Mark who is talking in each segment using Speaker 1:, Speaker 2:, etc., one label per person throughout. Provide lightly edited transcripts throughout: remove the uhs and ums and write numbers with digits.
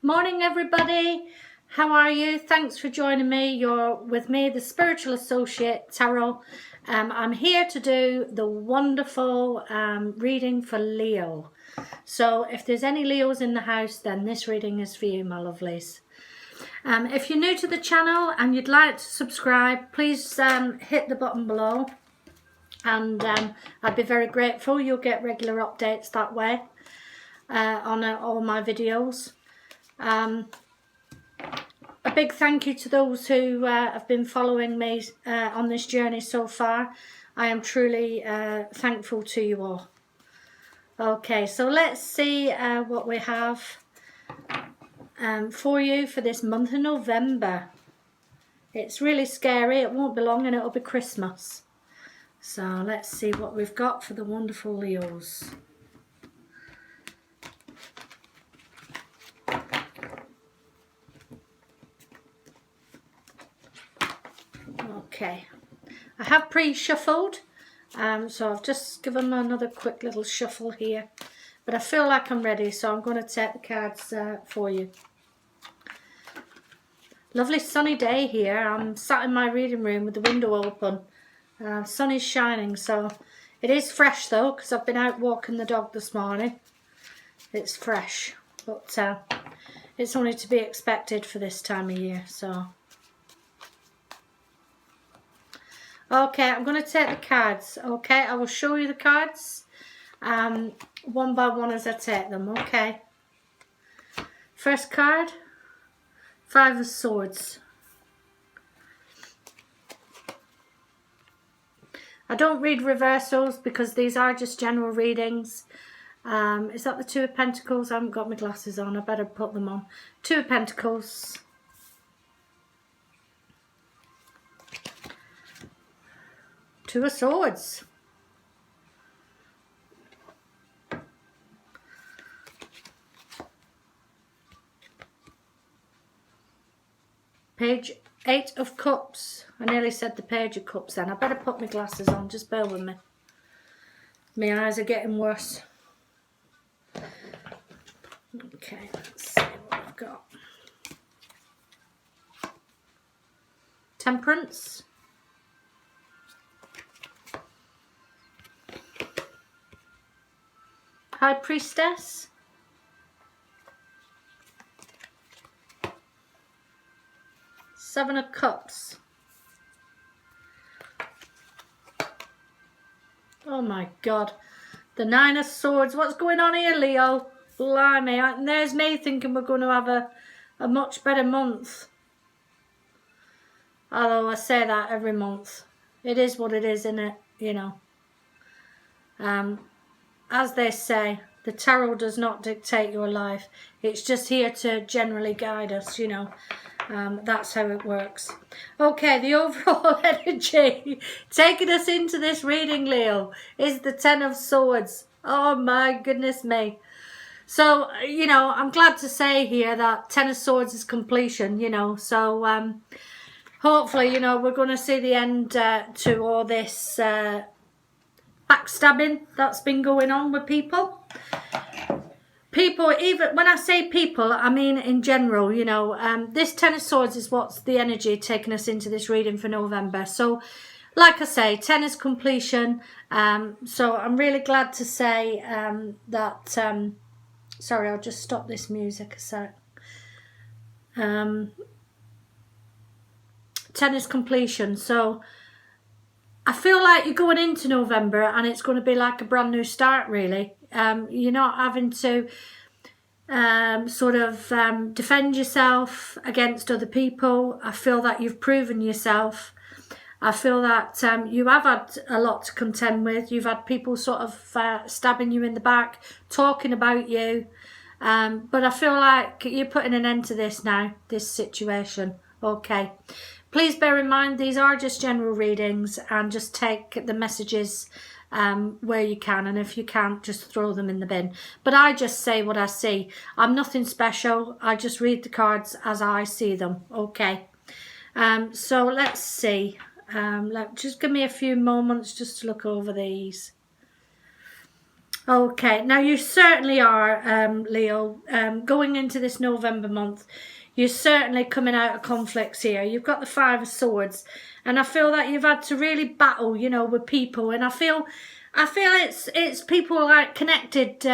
Speaker 1: Morning everybody, how are you? Thanks for joining me. You're with me, the Spiritual Associate Tarot. I'm here to do the wonderful reading for Leo. So if there's any Leos in the house, then this reading is for you, my lovelies. If you're new to the channel and you'd like to subscribe, please hit the button below, and I'd be very grateful. You'll get regular updates that way on all my videos. A big thank you to those who have been following me on this journey so far. I am truly thankful to you all. Okay, so let's see what we have for you for this month of November. It's really scary. It won't be long and it'll be Christmas. So let's see what we've got for the wonderful Leos. Okay, I have pre-shuffled, so I've just given them another quick little shuffle here, but I feel like I'm ready, so I'm going to take the cards for you. Lovely sunny day here. I'm sat in my reading room with the window open. Sun is shining, so it is fresh though, because I've been out walking the dog this morning. It's fresh, but it's only to be expected for this time of year. So okay, I'm going to take the cards. Okay, I will show you the cards one by one as I take them. Okay. First card, Five of Swords. I don't read reversals because these are just general readings. Is that the Two of Pentacles? I haven't got my glasses on. I better put them on. Two of Pentacles. Two of Swords. Eight of Cups. I nearly said the Page of Cups then. I better put my glasses on. Just bear with me. My eyes are getting worse. Okay, let's see what I've got. Temperance. High Priestess. Seven of Cups. Oh my God. The Nine of Swords. What's going on here, Leo? Blimey. And there's me thinking we're going to have a much better month. Although I say that every month. It is what it is, isn't it? You know. As they say, the tarot does not dictate your life. It's just here to generally guide us, you know. That's how it works. Okay, the overall energy taking us into this reading, Leo, is the Ten of Swords. Oh my goodness me. So, you know, I'm glad to say here that Ten of Swords is completion, you know. So, hopefully, you know, we're going to see the end to all this backstabbing that's been going on with people. People, even when I say people, I mean in general, you know. This Ten of Swords is what's the energy taking us into this reading for November. So, like I say, 10 is completion. So I'm really glad to say that... sorry, I'll just stop this music a sec. 10 is completion. So I feel like you're going into November and it's going to be like a brand new start, really. You're not having to sort of defend yourself against other people. I feel that you've proven yourself. I feel that you have had a lot to contend with. You've had people sort of stabbing you in the back, talking about you. But I feel like you're putting an end to this now, this situation. Okay. Please bear in mind, these are just general readings, and just take the messages where you can, and if you can't, just throw them in the bin. But I just say what I see. I'm nothing special. I just read the cards as I see them. Okay. So let's see. Just give me a few moments just to look over these. Okay, now you certainly are, Leo, going into this November month. You're certainly coming out of conflicts here. You've got the Five of Swords, and I feel that you've had to really battle, you know, with people, and I feel it's people like connected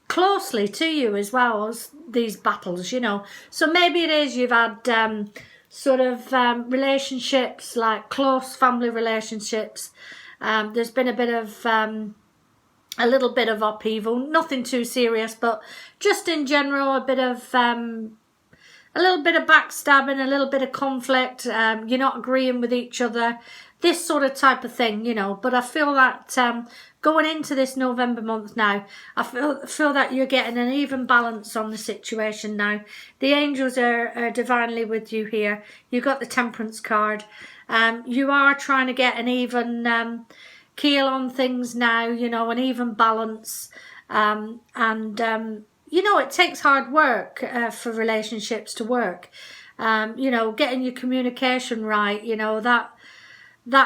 Speaker 1: closely to you as well as these battles, you know. So maybe it is you've had sort of relationships, like close family relationships. There's been a little bit of upheaval, nothing too serious, but just in general a little bit of backstabbing, a little bit of conflict, you're not agreeing with each other, this sort of type of thing, you know. But I feel that going into this November month now, I feel that you're getting an even balance on the situation now. The angels are divinely with you here. You've got the Temperance card. You are trying to get an even keel on things now, you know, an even balance. You know, it takes hard work for relationships to work. You know, getting your communication right, you know, that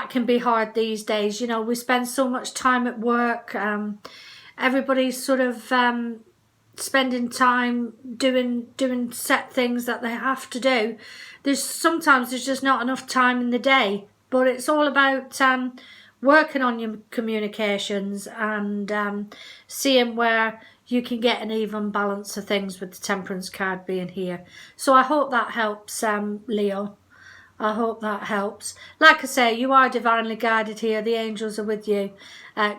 Speaker 1: can be hard these days. You know, we spend so much time at work. Everybody's sort of spending time doing set things that they have to do. Sometimes there's just not enough time in the day, but it's all about working on your communications and seeing where you can get an even balance of things with the Temperance card being here. So I hope that helps, Leo. I hope that helps. Like I say, you are divinely guided here. The angels are with you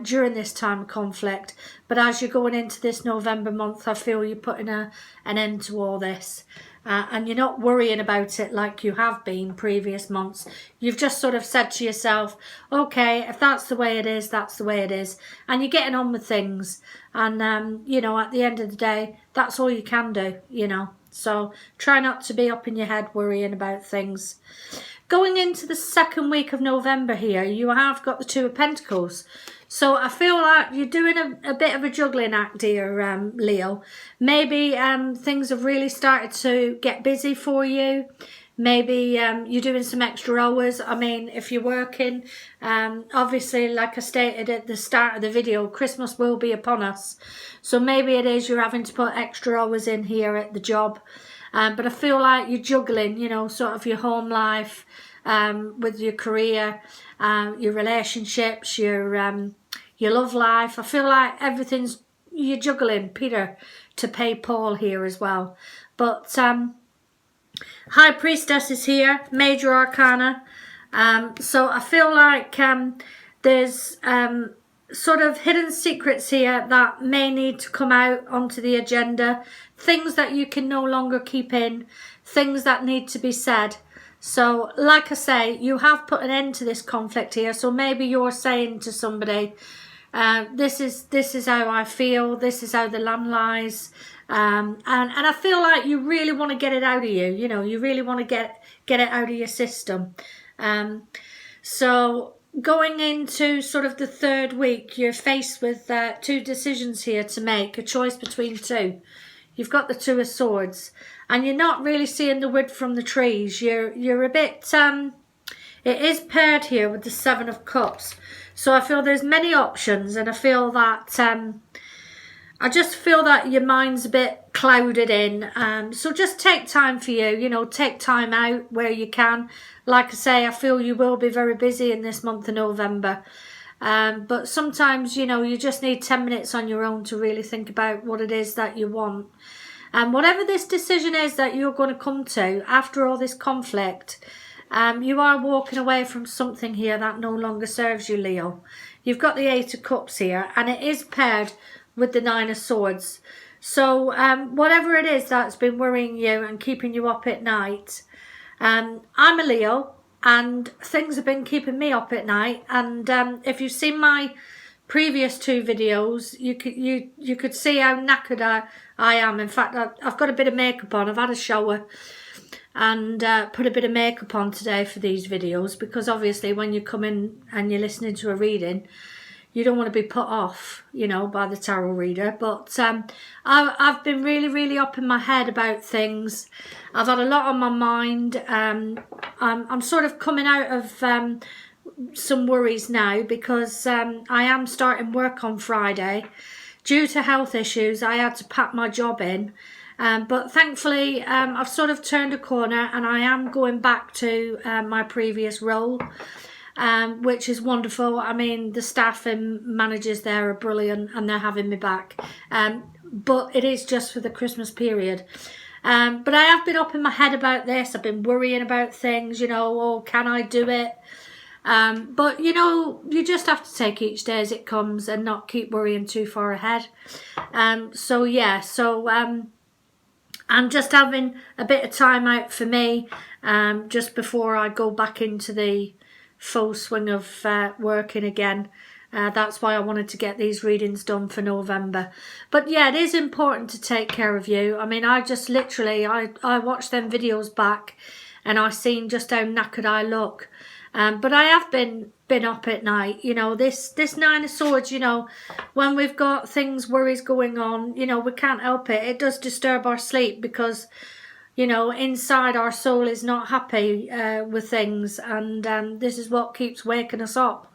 Speaker 1: during this time of conflict. But as you're going into this November month, I feel you're putting an end to all this. And you're not worrying about it like you have been previous months. You've just sort of said to yourself, okay, if that's the way it is, that's the way it is. And you're getting on with things. And, you know, at the end of the day, that's all you can do, you know. So try not to be up in your head worrying about things. Going into the second week of November here, you have got the Two of Pentacles. So I feel like you're doing a bit of a juggling act here, Leo. Maybe things have really started to get busy for you. Maybe you're doing some extra hours. I mean, if you're working, obviously, like I stated at the start of the video, Christmas will be upon us. So maybe it is you're having to put extra hours in here at the job. But I feel like you're juggling, you know, sort of your home life with your career, your relationships, your love life. I feel like you're juggling, Peter, to pay Paul here as well. But High Priestess is here, Major Arcana. So I feel like there's sort of hidden secrets here that may need to come out onto the agenda. Things that you can no longer keep in. Things that need to be said. So like I say, you have put an end to this conflict here. So maybe you're saying to somebody, this is how I feel. This is how the land lies. And I feel like you really want to get it out of you. You know, you really want to get it out of your system. So going into sort of the third week, you're faced with two decisions here to make, a choice between two. You've got the Two of Swords, and you're not really seeing the wood from the trees. You're a bit. It is paired here with the Seven of Cups. So I feel there's many options, and I feel that I just feel that your mind's a bit clouded in. So just take time for you, you know, take time out where you can. Like I say, I feel you will be very busy in this month of November. But sometimes, you know, you just need 10 minutes on your own to really think about what it is that you want. And whatever this decision is that you're going to come to after all this conflict, you are walking away from something here that no longer serves you, Leo. You've got the Eight of Cups here, and it is paired with the Nine of Swords. So whatever it is that's been worrying you and keeping you up at night, I'm a Leo, and things have been keeping me up at night. And if you've seen my previous two videos, you could see how knackered I am. In fact, I've got a bit of makeup on. I've had a shower and put a bit of makeup on today for these videos, because obviously when you come in and you're listening to a reading, you don't want to be put off, you know, by the tarot reader. But I've been really, really up in my head about things. I've had a lot on my mind. I'm sort of coming out of some worries now, because I am starting work on Friday due to health issues, I had to pack my job in. But thankfully, I've sort of turned a corner and I am going back to my previous role, which is wonderful. I mean, the staff and managers there are brilliant and they're having me back. But it is just for the Christmas period. But I have been up in my head about this. I've been worrying about things, you know, oh, can I do it? But, you know, you just have to take each day as it comes and not keep worrying too far ahead. So, yeah, so I'm just having a bit of time out for me just before I go back into the full swing of working again. That's why I wanted to get these readings done for November. But yeah, it is important to take care of you. I mean, I just literally, I watched them videos back and I seen just how knackered I look. But I have been up at night, you know, this Nine of Swords, you know, when we've got things, worries going on, you know, we can't help it. It does disturb our sleep because, you know, inside our soul is not happy with things, and this is what keeps waking us up.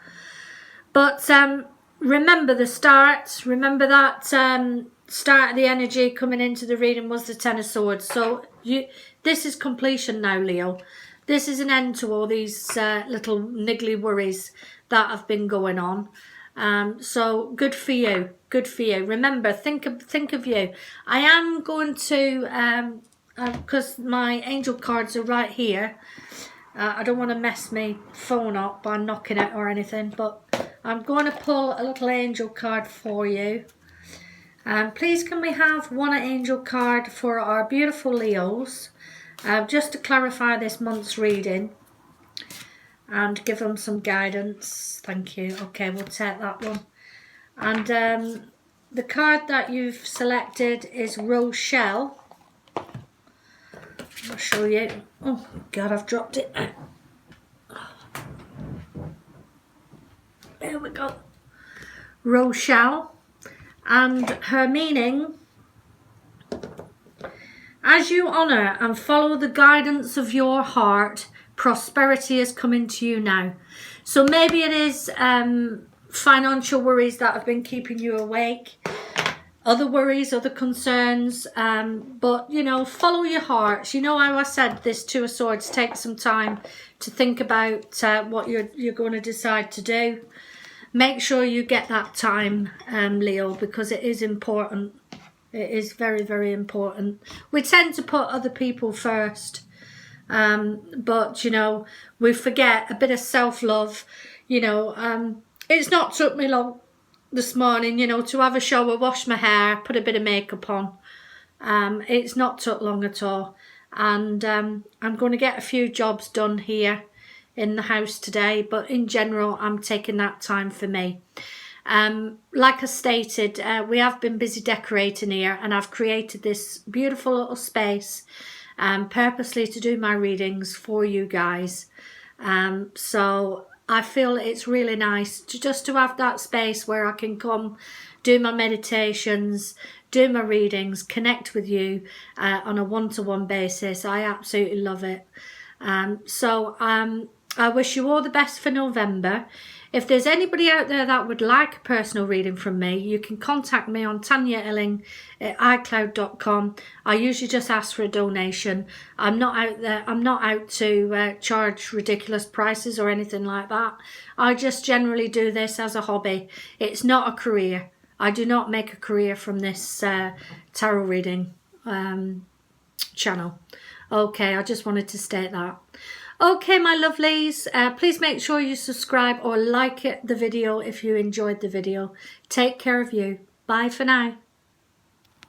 Speaker 1: But remember the start. Remember that start of the energy coming into the reading was the Ten of Swords. So this is completion now, Leo. This is an end to all these little niggly worries that have been going on. So good for you. Good for you. Remember, think of you. I am going to, because my angel cards are right here. I don't want to mess my phone up by knocking it or anything, but I'm going to pull a little angel card for you. Please can we have one angel card for our beautiful Leos? Just to clarify this month's reading and give them some guidance. Thank you. Okay, we'll take that one. And the card that you've selected is Rochelle. I'll show you. Oh God, I've dropped it. There we go. Rochelle. And her meaning: as you honour and follow the guidance of your heart, prosperity is coming to you now. So maybe it is financial worries that have been keeping you awake, other worries, other concerns, but, you know, follow your hearts. You know how I said this Two of Swords takes some time to think about what you're going to decide to do. Make sure you get that time, Leo, because it is important. It is very, very important. We tend to put other people first, but, you know, we forget a bit of self-love. You know, it's not took me long this morning, you know, to have a shower, wash my hair, put a bit of makeup on. It's not took long at all. And I'm going to get a few jobs done here in the house today, but in general, I'm taking that time for me. Like I stated, we have been busy decorating here, and I've created this beautiful little space purposely to do my readings for you guys. So I feel it's really nice to have that space where I can come, do my meditations, do my readings, connect with you on a one-to-one basis. I absolutely love it. I wish you all the best for November. If there's anybody out there that would like a personal reading from me, you can contact me on tanyailling@icloud.com. I usually just ask for a donation. I'm not out there. I'm not out to charge ridiculous prices or anything like that. I just generally do this as a hobby. It's not a career. I do not make a career from this tarot reading channel. Okay, I just wanted to state that. Okay, my lovelies, please make sure you subscribe or like the video if you enjoyed the video. Take care of you. Bye for now.